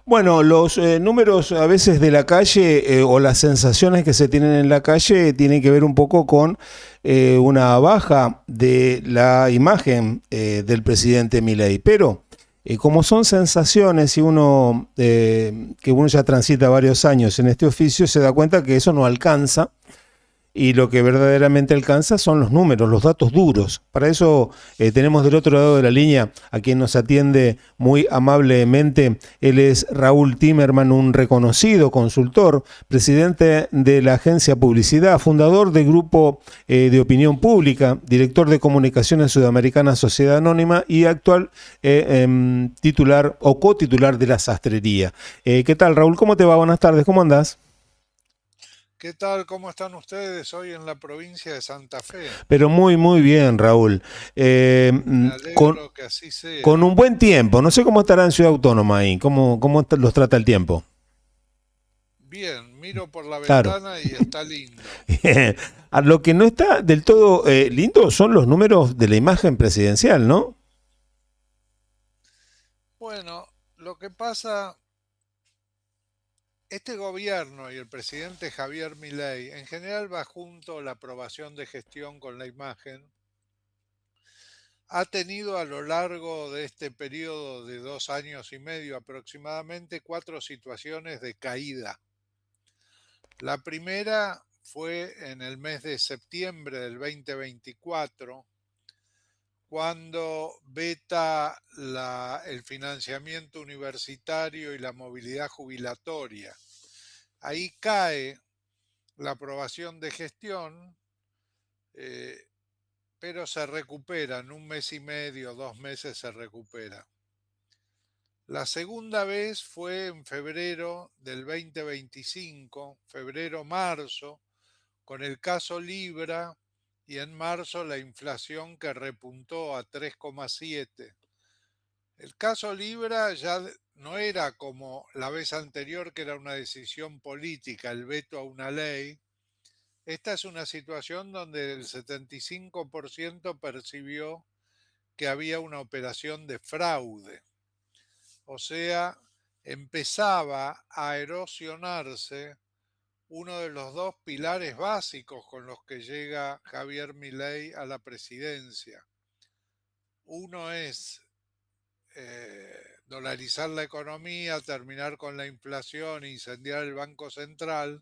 Bueno, los números a veces de la calle o las sensaciones que se tienen en la calle tienen que ver un poco con una baja de la imagen del presidente Milei. Pero como son sensaciones y que uno ya transita varios años en este oficio, se da cuenta que eso no alcanza y lo que verdaderamente alcanza son los números, los datos duros. Para eso tenemos del otro lado de la línea a quien nos atiende muy amablemente. Él es Raúl Timerman, un reconocido consultor, presidente de la agencia Publicidad, fundador del grupo de opinión pública, director de comunicaciones sudamericana Sociedad Anónima y actual titular o cotitular de la sastrería. ¿Qué tal, Raúl? ¿Cómo te va? Buenas tardes, ¿cómo andás? ¿Qué tal? ¿Cómo están ustedes hoy en la provincia de Santa Fe? Pero muy, muy bien, Raúl. Me Con, alegro que así con sea. un buen tiempo. No sé cómo estará en Ciudad Autónoma ahí, cómo los trata el tiempo. Bien, miro por la Claro. ventana y está lindo. A lo que no está del todo lindo son los números de la imagen presidencial, ¿no? Bueno, lo que pasa, este gobierno y el presidente Javier Milei en general va junto la aprobación de gestión con la imagen. Ha tenido a lo largo de este periodo de 2 años y medio aproximadamente cuatro situaciones de caída. La primera fue en el mes de septiembre del 2024, cuando veta el financiamiento universitario y la movilidad jubilatoria. Ahí cae la aprobación de gestión, eh, pero se recupera, en un mes y medio, 2 meses se recupera. La segunda vez fue en febrero del 2025, febrero-marzo, con el caso Libra y en marzo la inflación que repuntó a 3,7. El caso Libra ya no era como la vez anterior, que era una decisión política, el veto a una ley. Esta es una situación donde el 75% percibió que había una operación de fraude. O sea, empezaba a erosionarse uno de los dos pilares básicos con los que llega Javier Milei a la presidencia. Uno es dolarizar la economía, terminar con la inflación, incendiar el Banco Central,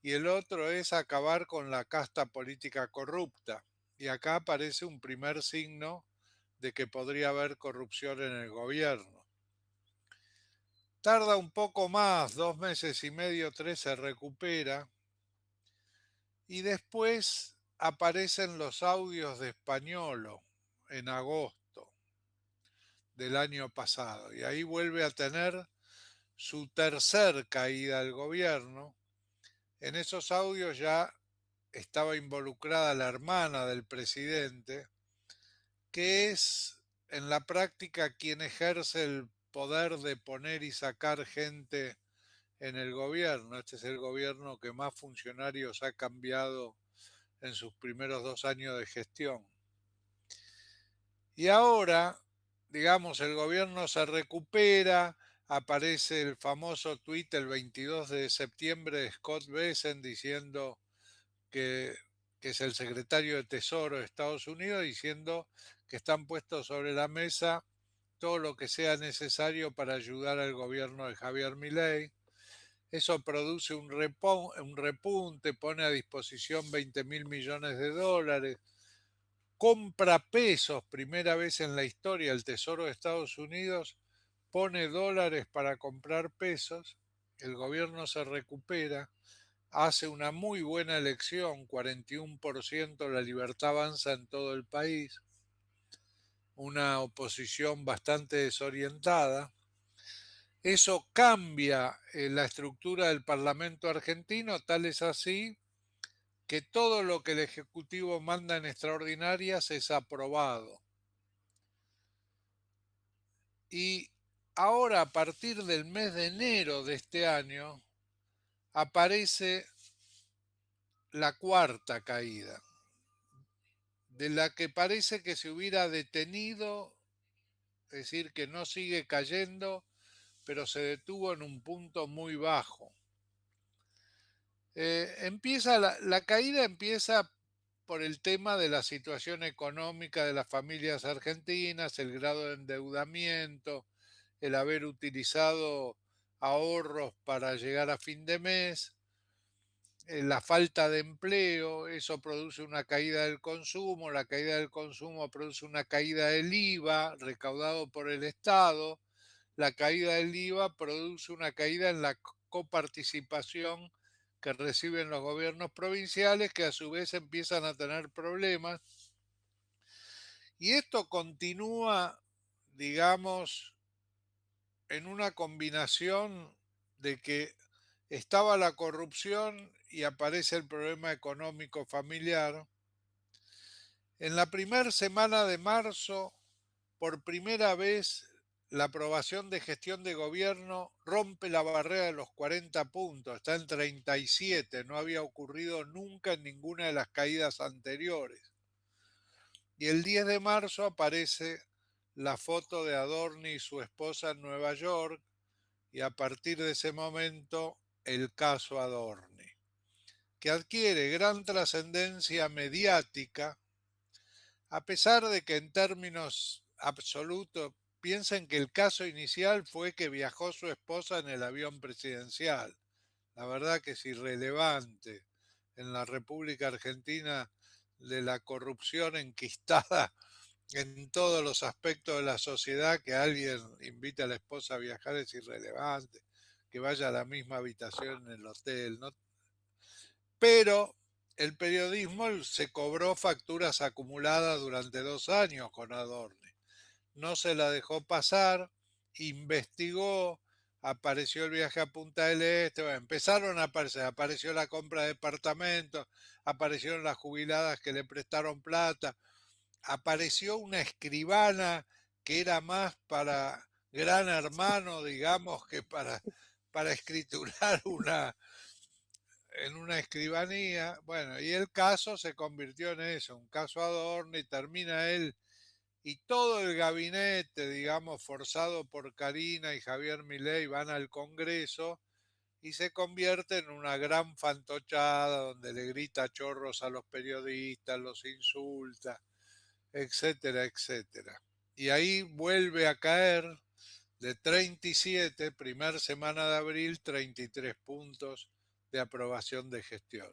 y el otro es acabar con la casta política corrupta. Y acá aparece un primer signo de que podría haber corrupción en el gobierno. Tarda un poco más, 2 meses y medio, tres, se recupera, y después aparecen los audios de Españolo en agosto del año pasado, y ahí vuelve a tener su tercer caída al gobierno. En esos audios ya estaba involucrada la hermana del presidente, que es en la práctica quien ejerce el poder de poner y sacar gente en el gobierno. Este es el gobierno que más funcionarios ha cambiado en sus primeros 2 años de gestión. Y ahora, digamos, el gobierno se recupera, aparece el famoso tuit el 22 de septiembre de Scott Bessent diciendo que, que es el secretario de Tesoro de Estados Unidos, diciendo que están puestos sobre la mesa todo lo que sea necesario para ayudar al gobierno de Javier Milei. Eso produce un repunte, pone a disposición 20.000 millones de dólares, compra pesos, primera vez en la historia el Tesoro de Estados Unidos pone dólares para comprar pesos, el gobierno se recupera, hace una muy buena elección, 41% la libertad avanza en todo el país, una oposición bastante desorientada. Eso cambia la estructura del Parlamento argentino, tal es así que todo lo que el Ejecutivo manda en extraordinarias es aprobado. Y ahora, a partir del mes de enero de este año, aparece la cuarta caída, de la que parece que se hubiera detenido, es decir, que no sigue cayendo, pero se detuvo en un punto muy bajo. La caída empieza por el tema de la situación económica de las familias argentinas, el grado de endeudamiento, el haber utilizado ahorros para llegar a fin de mes, la falta de empleo, eso produce una caída del consumo, la caída del consumo produce una caída del IVA recaudado por el Estado, la caída del IVA produce una caída en la coparticipación que reciben los gobiernos provinciales, que a su vez empiezan a tener problemas. Y esto continúa, digamos, en una combinación de que estaba la corrupción y aparece el problema económico familiar. En la primera semana de marzo, por primera vez, la aprobación de gestión de gobierno rompe la barrera de los 40 puntos, está en 37, no había ocurrido nunca en ninguna de las caídas anteriores. Y el 10 de marzo aparece la foto de Adorni y su esposa en Nueva York, y a partir de ese momento el caso Adorni, que adquiere gran trascendencia mediática, a pesar de que en términos absolutos piensen que el caso inicial fue que viajó su esposa en el avión presidencial. La verdad que es irrelevante en la República Argentina, de la corrupción enquistada en todos los aspectos de la sociedad, que alguien invite a la esposa a viajar es irrelevante, que vaya a la misma habitación en el hotel, ¿no? Pero el periodismo se cobró facturas acumuladas durante 2 años con Adorni. No se la dejó pasar, investigó, apareció el viaje a Punta del Este, bueno, empezaron a aparecer, apareció la compra de departamentos, aparecieron las jubiladas que le prestaron plata, apareció una escribana que era más para Gran Hermano, digamos, que para escriturar en una escribanía. Bueno, y el caso se convirtió en eso, un caso Adorno, y termina él y todo el gabinete, digamos, forzado por Karina y Javier Milei, van al Congreso y se convierte en una gran fantochada donde le grita chorros a los periodistas, los insulta, etcétera, etcétera. Y ahí vuelve a caer de 37, primera semana de abril, 33 puntos de aprobación de gestión.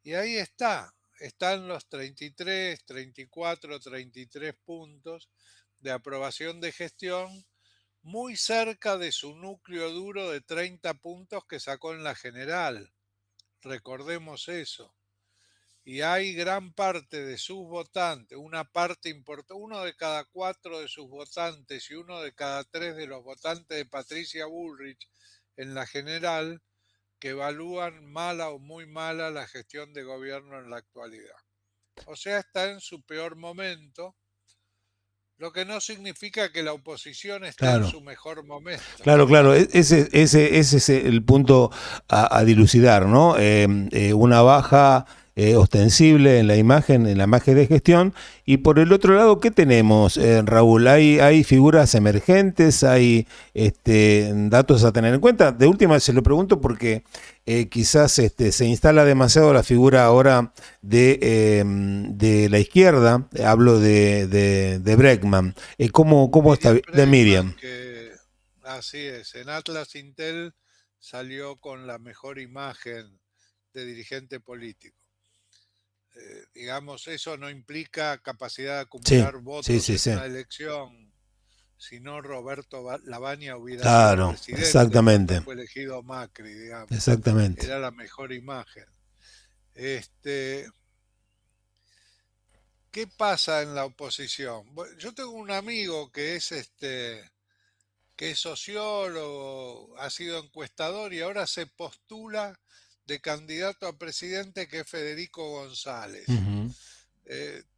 Y ahí están los 33, 34, 33 puntos de aprobación de gestión, muy cerca de su núcleo duro de 30 puntos que sacó en la general. Recordemos eso. Y hay gran parte de sus votantes, una parte importante, uno de cada 4 de sus votantes y uno de cada 3 de los votantes de Patricia Bullrich en la general, que evalúan mala o muy mala la gestión de gobierno en la actualidad. O sea, está en su peor momento, lo que no significa que la oposición esté en Claro. su mejor momento. Claro, claro, ese es el punto a dilucidar, ¿no? Una baja ostensible en la imagen de gestión. Y por el otro lado, ¿qué tenemos, Raúl? Hay figuras emergentes, hay datos a tener en cuenta. De última se lo pregunto porque quizás se instala demasiado la figura ahora de la izquierda, hablo de Bregman. ¿Cómo está? Miriam De Bregman, Miriam. que así es, en Atlas Intel salió con la mejor imagen de dirigente político. Digamos, eso no implica capacidad de Sí, acumular sí, votos sí, en sí. una elección. Si no, Roberto Labaña hubiera sido Claro, presidente cuando exactamente, fue elegido Macri, digamos. exactamente. Era la mejor imagen. Este, ¿Qué pasa en la oposición? Yo tengo un amigo que es sociólogo, ha sido encuestador y ahora se postula de candidato a presidente, que es Federico González. Ujú,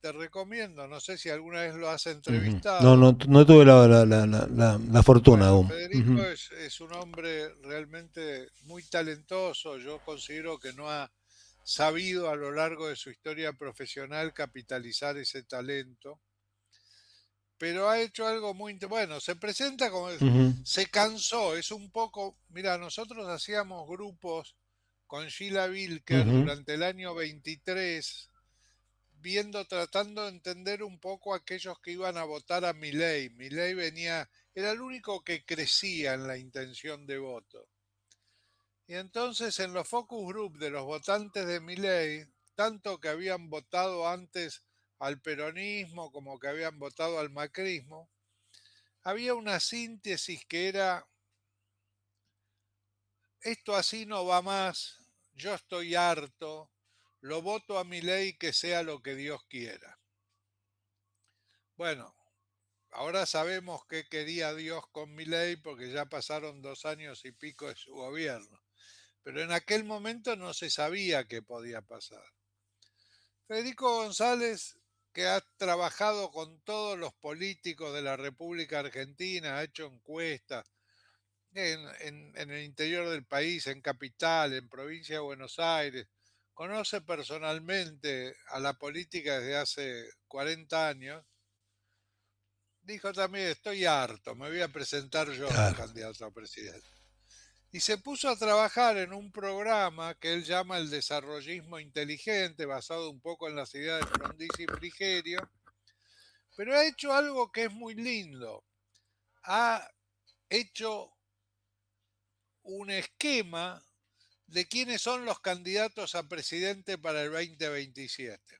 Te recomiendo, no sé si alguna vez lo has ujú. No, entrevistado. no tuve la fortuna Bueno, aún. Federico Ujú. es un hombre realmente muy talentoso. Yo considero que no ha sabido a lo largo de su historia profesional capitalizar ese talento, pero ha hecho algo muy... Bueno, se presenta como... Ujú, Se cansó, es un poco... Mira, nosotros hacíamos grupos con Sheila Wilker ujú. durante el año 23, viendo, tratando de entender un poco a aquellos que iban a votar a Milei. Milei venía, era el único que crecía en la intención de voto. Y entonces en los focus group de los votantes de Milei, tanto que habían votado antes al peronismo como que habían votado al macrismo, había una síntesis que era, esto así no va más, yo estoy harto, lo voto a Milei que sea lo que Dios quiera. Bueno, ahora sabemos qué quería Dios con Milei porque ya pasaron 2 años y pico de su gobierno, pero en aquel momento no se sabía qué podía pasar. Federico González, que ha trabajado con todos los políticos de la República Argentina, ha hecho encuestas en el interior del país, en Capital, en provincia de Buenos Aires, conoce personalmente a la política desde hace 40 años, dijo también, estoy harto, me voy a presentar yo de Claro. candidato a presidente. Y se puso a trabajar en un programa que él llama el desarrollismo inteligente, basado un poco en las ideas de Frondizi y Frigerio, pero ha hecho algo que es muy lindo. Ha hecho un esquema de quiénes son los candidatos a presidente para el 2027.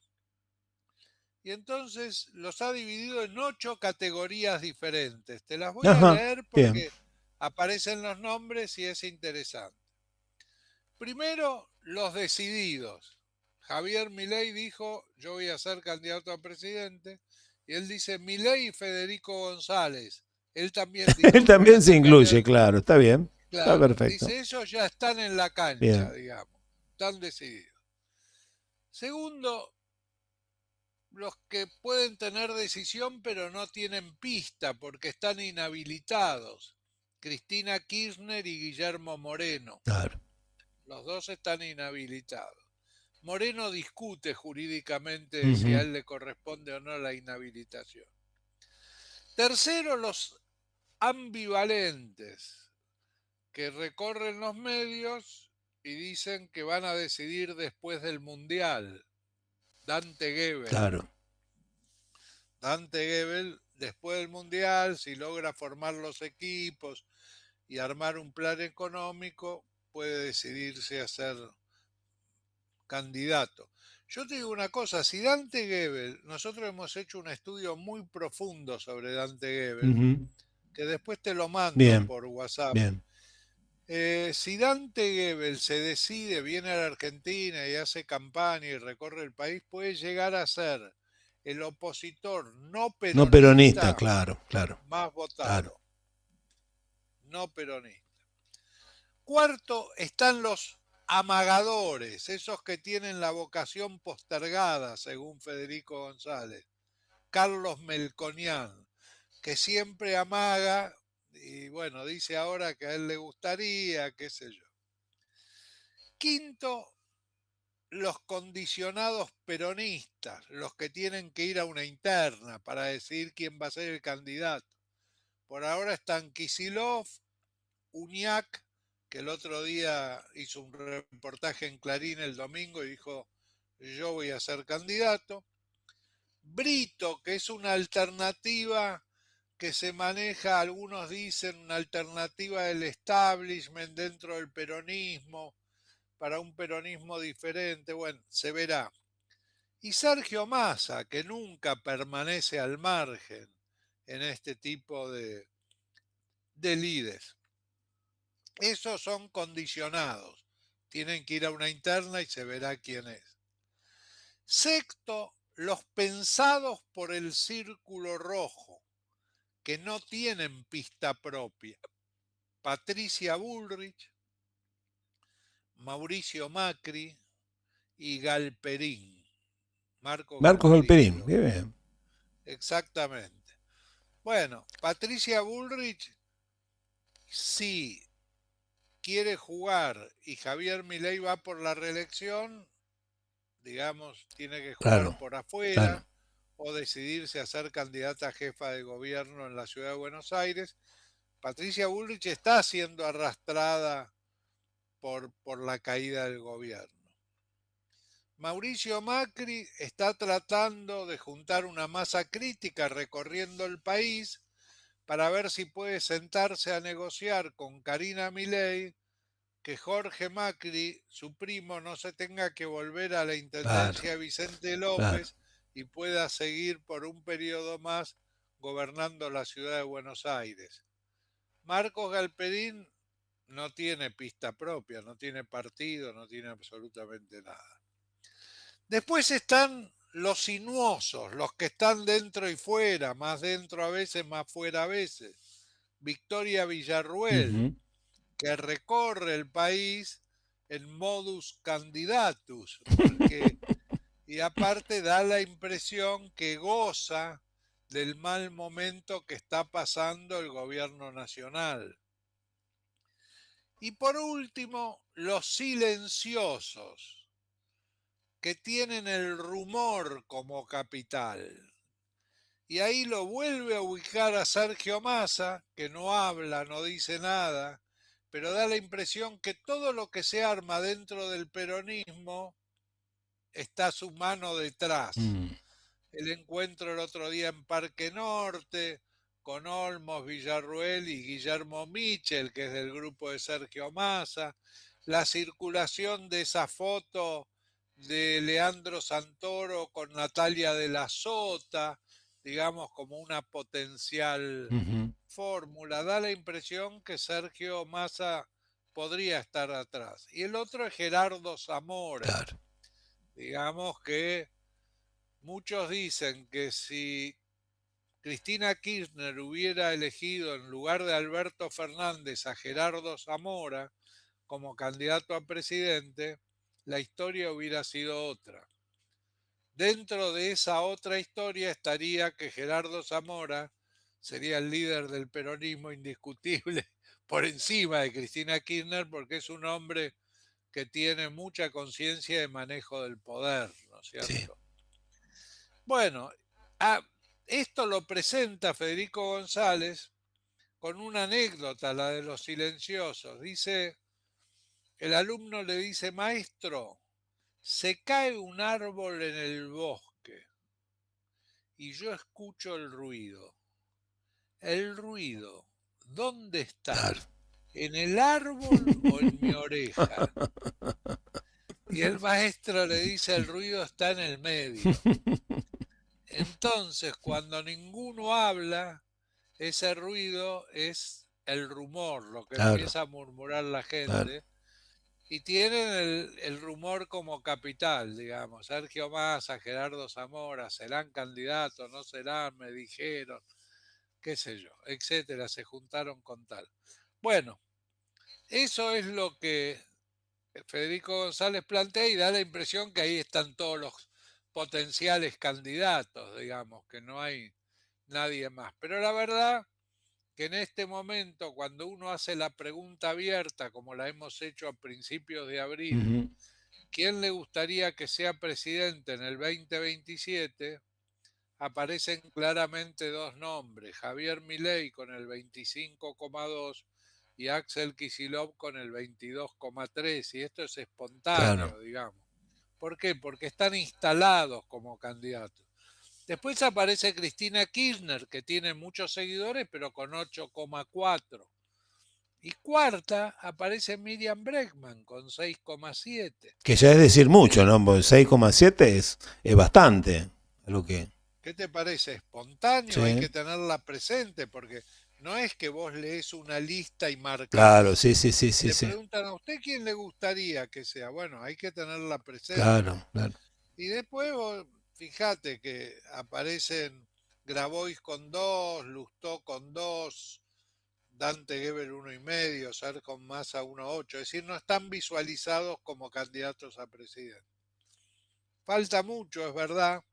Y entonces los ha dividido en 8 categorías diferentes. Te las voy a Ajá, leer bien. porque aparecen los nombres y es interesante. Primero, los decididos. Javier Milei dijo, yo voy a ser candidato a presidente. Y él dice, Milei y Federico González. Él también Él dijo que voy a también se ser incluye, candidato. claro, está bien, está Claro, perfecto. dice, ellos ya están en la cancha, Bien. digamos. Están decididos. Segundo, los que pueden tener decisión pero no tienen pista porque están inhabilitados. Cristina Kirchner y Guillermo Moreno. Claro. Los dos están inhabilitados. Moreno discute jurídicamente si a Ujú. él le corresponde o no la inhabilitación. Tercero, los ambivalentes, que recorren los medios y dicen que van a decidir después del Mundial. Dante Gebel. Claro. Dante Gebel, después del Mundial, si logra formar los equipos y armar un plan económico, puede decidirse a ser candidato. Yo te digo una cosa, si Dante Gebel, nosotros hemos hecho un estudio muy profundo sobre Dante Gebel, Ujú. que después te lo mando Bien, por WhatsApp. bien. Si Dante Gebel se decide, viene a la Argentina y hace campaña y recorre el país, puede llegar a ser el opositor no No peronista, peronista claro, claro, más claro. votado. No peronista. Cuarto, están los amagadores, esos que tienen la vocación postergada, según Federico González. Carlos Melconian, que siempre amaga y bueno, dice ahora que a él le gustaría, qué sé yo. Quinto, los condicionados peronistas, los que tienen que ir a una interna para decidir quién va a ser el candidato. Por ahora están Kicillof, Uñac, que el otro día hizo un reportaje en Clarín el domingo y dijo, yo voy a ser candidato. Brito, que es una alternativa que se maneja, algunos dicen, una alternativa del establishment dentro del peronismo, para un peronismo diferente, bueno, se verá. Y Sergio Massa, que nunca permanece al margen en este tipo de líderes. Esos son condicionados. Tienen que ir a una interna y se verá quién es. Sexto, los pensados por el círculo rojo, que no tienen pista propia. Patricia Bullrich, Mauricio Macri y Galperín. Marco Marcos Galperín. Galperín, qué bien. Exactamente. Bueno, Patricia Bullrich, si quiere jugar y Javier Milei va por la reelección, digamos, tiene que jugar Claro, por claro. afuera o decidirse a ser candidata a jefa de gobierno en la ciudad de Buenos Aires. Patricia Bullrich está siendo arrastrada por la caída del gobierno. Mauricio Macri está tratando de juntar una masa crítica recorriendo el país para ver si puede sentarse a negociar con Karina Milei que Jorge Macri, su primo, no se tenga que volver a la Claro, intendencia de Vicente claro. López y pueda seguir por un periodo más gobernando la ciudad de Buenos Aires. Marcos Galperín no tiene pista propia, no tiene partido, no tiene absolutamente nada. Después están los sinuosos, los que están dentro y fuera, más dentro a veces, más fuera a veces. Victoria Villarruel, Ujú. que recorre el país en modus candidatus, porque, y aparte da la impresión que goza del mal momento que está pasando el gobierno nacional. Y por último, los silenciosos, que tienen el rumor como capital. Y ahí lo vuelve a ubicar a Sergio Massa, que no habla, no dice nada, pero da la impresión que todo lo que se arma dentro del peronismo está a su mano detrás. Mm, El encuentro el otro día en Parque Norte con Olmos, Villarruel y Guillermo Michel, que es del grupo de Sergio Massa, la circulación de esa foto de Leandro Santoro con Natalia de la Sota, digamos como una potencial ujú. fórmula, da la impresión que Sergio Massa podría estar atrás. Y el otro es Gerardo Zamora, Claro. digamos que muchos dicen que si Cristina Kirchner hubiera elegido en lugar de Alberto Fernández a Gerardo Zamora como candidato a presidente, la historia hubiera sido otra. Dentro de esa otra historia estaría que Gerardo Zamora sería el líder del peronismo indiscutible por encima de Cristina Kirchner porque es un hombre que tiene mucha conciencia de manejo del poder, ¿no es Sí. cierto? Bueno, a esto lo presenta Federico González con una anécdota, la de los silenciosos. Dice, el alumno le dice, maestro, se cae un árbol en el bosque y yo escucho el ruido. El ruido, ¿dónde está? Claro. ¿En el árbol o en mi oreja? Y el maestro le dice, el ruido está en el medio. Entonces, cuando ninguno habla, ese ruido es el rumor, lo que Claro, empieza a murmurar la claro. gente. Y tienen el rumor como capital, digamos. Sergio Massa, Gerardo Zamora, serán candidatos, no serán, me dijeron, qué sé yo, etcétera, se juntaron con tal. Bueno, eso es lo que Federico González plantea y da la impresión que ahí están todos los potenciales candidatos, digamos, que no hay nadie más. Pero la verdad que en este momento, cuando uno hace la pregunta abierta, como la hemos hecho a principios de abril, Ujú. ¿quién le gustaría que sea presidente en el 2027? Aparecen claramente dos nombres, Javier Milei con el 25,2 y Axel Kicillof con el 22,3, y esto es Claro. espontáneo, digamos. ¿Por qué? Porque están instalados como candidatos. Después aparece Cristina Kirchner, que tiene muchos seguidores, pero con 8,4. Y cuarta aparece Miriam Bregman con 6,7. Que ya es decir ¿Qué, mucho, ¿no? Porque 6,7 es bastante. Lo que. ¿Qué te parece? ¿Espontáneo? Hay Sí. que tenerla presente porque no es que vos lees una lista y Claro, marcas. sí, sí, sí, sí, Te sí. preguntan a usted quién le gustaría que sea. Bueno, hay que tenerla presente. Claro, claro. Y después vos, fíjate que aparecen Grabois con 2, Lustó con 2, Dante Geber 1,5, Sergio Massa 1,8. Es decir, no están visualizados como candidatos a presidente. Falta mucho, es verdad.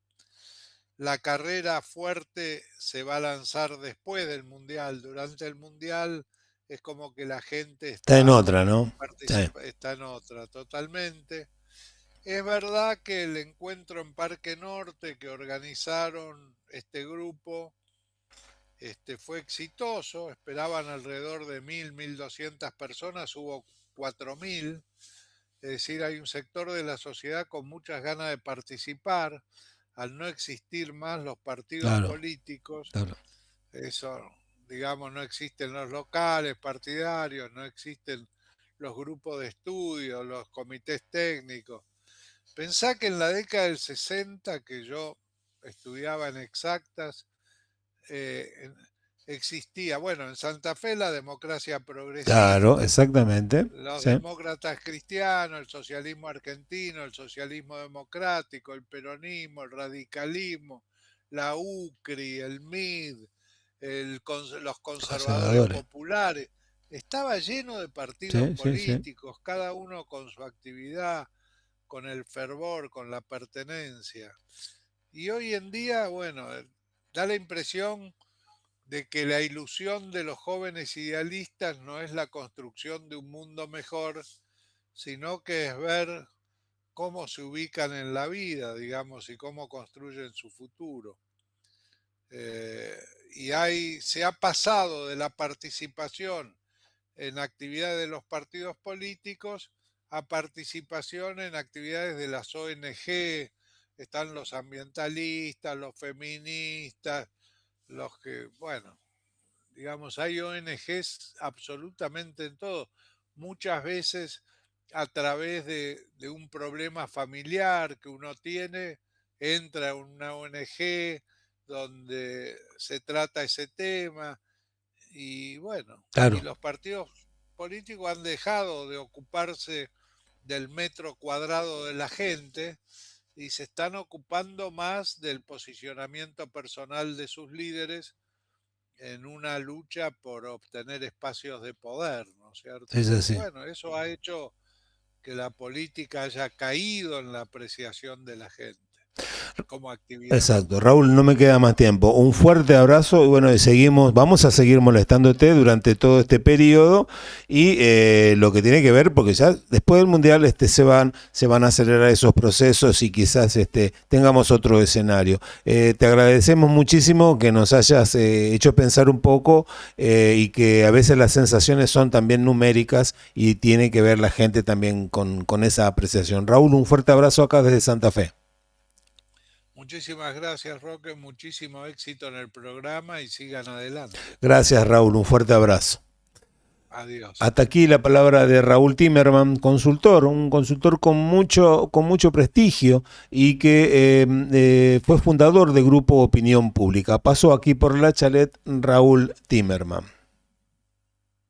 La carrera fuerte se va a lanzar después del Mundial. Durante el Mundial es como que la gente Está en otra, ¿no? Sí. está en otra totalmente. Es verdad que el encuentro en Parque Norte que organizaron este grupo fue exitoso, esperaban alrededor de 1.200 personas, hubo 4.000, es decir, hay un sector de la sociedad con muchas ganas de participar, al no existir más los partidos Claro, políticos, claro. eso, digamos, no existen los locales partidarios, no existen los grupos de estudio, los comités técnicos. Pensá que en la década del 60, que yo estudiaba en exactas, eh, existía, bueno, en Santa Fe la democracia Claro, progresista, exactamente. los Sí, demócratas cristianos, el socialismo argentino, el socialismo democrático, el peronismo, el radicalismo, la UCRI, el MID, los conservadores conservadores. populares. Estaba lleno de partidos Sí, sí, sí. políticos, cada uno con su actividad, con el fervor, con la pertenencia. Y hoy en día, bueno, da la impresión de que la ilusión de los jóvenes idealistas no es la construcción de un mundo mejor, sino que es ver cómo se ubican en la vida, digamos, y cómo construyen su futuro. Eh, se ha pasado de la participación en actividades de los partidos políticos a participación en actividades de las ONG, están los ambientalistas, los feministas, los que, bueno, digamos, hay ONGs absolutamente en todo. Muchas veces a través de un problema familiar que uno tiene, entra en una ONG donde se trata ese tema y bueno, y Claro. los partidos políticos han dejado de ocuparse del metro cuadrado de la gente y se están ocupando más del posicionamiento personal de sus líderes en una lucha por obtener espacios de poder, ¿no es Es cierto? Y así. bueno, eso ha hecho que la política haya caído en la apreciación de la gente como actividad. Exacto, Raúl, no me queda más tiempo. Un fuerte abrazo y bueno, y seguimos, vamos a seguir molestándote durante todo este periodo y lo que tiene que ver, porque ya después del Mundial se van a acelerar esos procesos y quizás tengamos otro escenario. Te agradecemos muchísimo que nos hayas hecho pensar un poco y que a veces las sensaciones son también numéricas y tiene que ver la gente también con esa apreciación. Raúl, un fuerte abrazo acá desde Santa Fe. Muchísimas gracias, Roque, muchísimo éxito en el programa y sigan adelante. Gracias, Raúl, un fuerte abrazo. Adiós. Hasta aquí la palabra de Raúl Timerman, consultor, un consultor con mucho prestigio y que fue fundador de Grupo Opinión Pública. Pasó aquí por La Chalet Raúl Timerman.